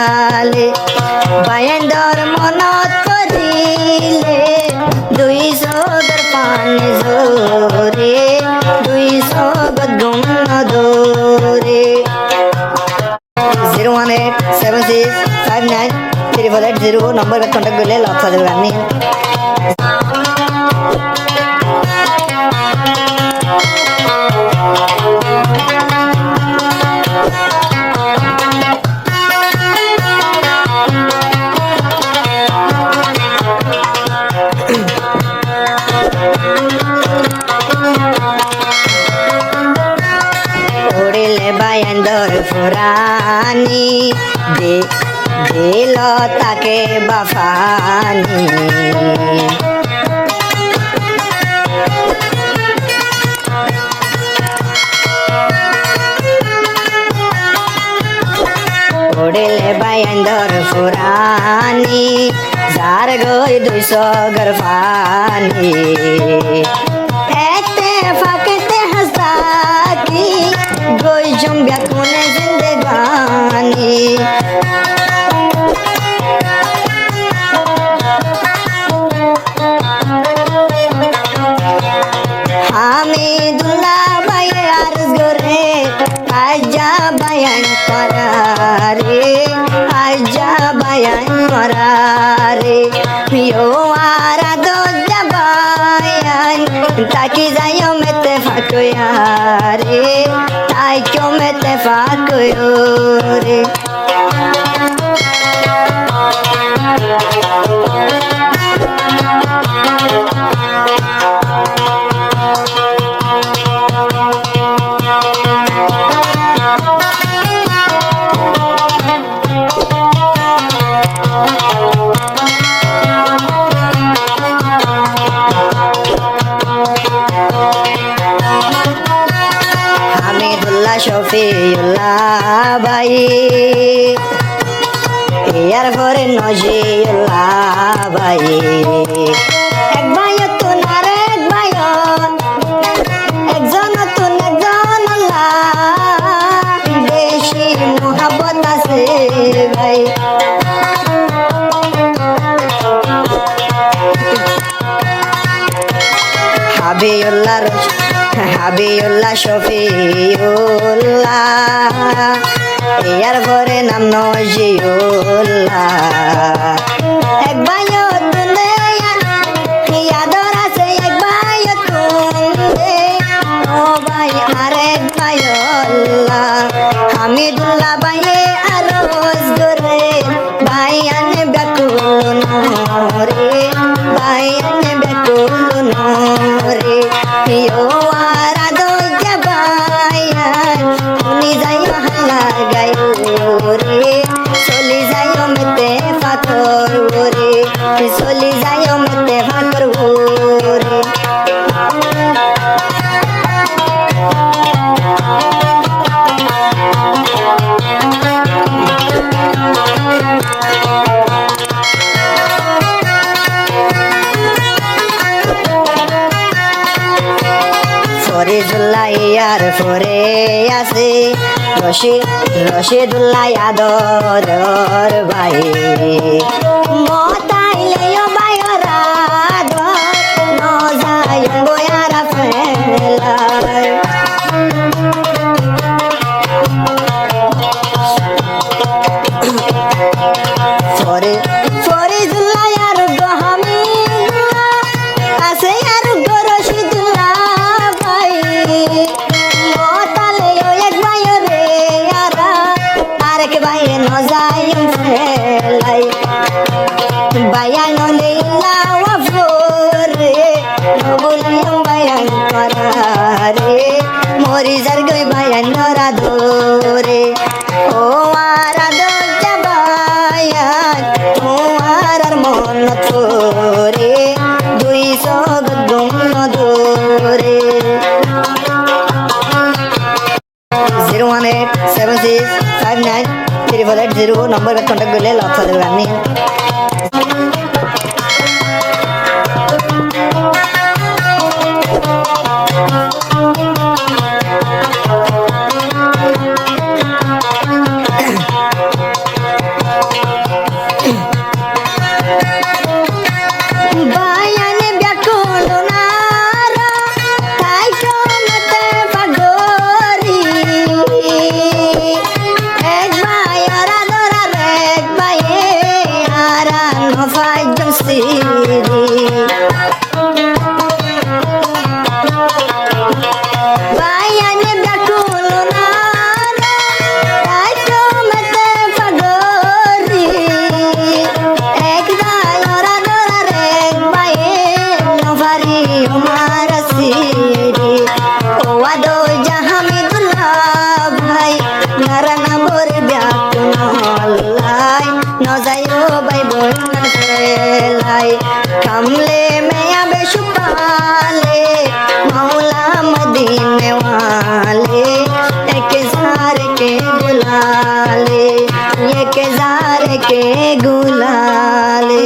জালে বায়ান্দর মনত করিলে দুই সগর পানি জোরে দুই সগর গুম দোরে 01876593480 নম্বর কন্ট্যাক্ট করলে লাভ সাথে গানি বায়ান্দর ফুরানি দিল তাকে বাফানি উড়িলে বায়ান্দর ফুরানি যার গই 200 গরফানি এতে ফাকেতে হাসা কি গই জম্বিয়া কোনে জিন্দেগানি হামিদুল্লাহ ভাই আরজ করে আজা বায়ান করারে আজা বায়ান করারে ইয়ো আরা দোজা বায়ান তাকি যাইও মেতে ফাকয়ারে তাই কেউ মেতে ফাকয়োরে শফিউল্লাহ ভাই ইয়ার পরে নজিউল্লাহ ভাই এক ভাই তো নারেক ভাই একজন তো একজন আল্লাহ বেশি মোহাব্বত আছে ভাই হাবিউল্লাহ শফিউল্লাহ ইয়ার ঘরে নাম নজিউল্লাহ এক ভাইও তুলে ইয়াদর আছে এক ভাইও তুলে ও ভাই আরেক ভাইউল্লাহ হামিদুল্লাহ ভাইয়ে আরজ করে ভাই আনে ব্যাকুল রে ভাই আনে ব্যাকুল রে ইয়ো আরা দোজা বায়ান উনি যাইও হাল্লা গায়ো রে চলি যাইও মেতে ফাকর রে চলি যাইও মেতে ফাকর রে ফরিদুল্লাহ ইয়ার ফরে আছে রশিদুল্লাহ আদর ভাই মতাইলেও বাইরা নজায় বয়ারা ফেলার ফরিদুল্লাহ আর গহামি আছে আর রশিদুল্লাহ ভাই মতালেও এক ভাই রে আরা আরেক ভাই নজায় ফেলাই বায়ান লীলা ওয়াফরে নবুলিয়ম বায়ান করারে মরি যার গই বায়ান নরা ধরে ও আরা দোজা বায়ান ও আরার মনত করে 200 গদম ধরে 01876593480 নম্বর কন্ট্যাক্ট করলে লাভ সাথে গানি न जायो भाई बोल लाई कमले में अब छुपाले मौला मदीने वाले एक जार के गुलाले एक जार के गुलाले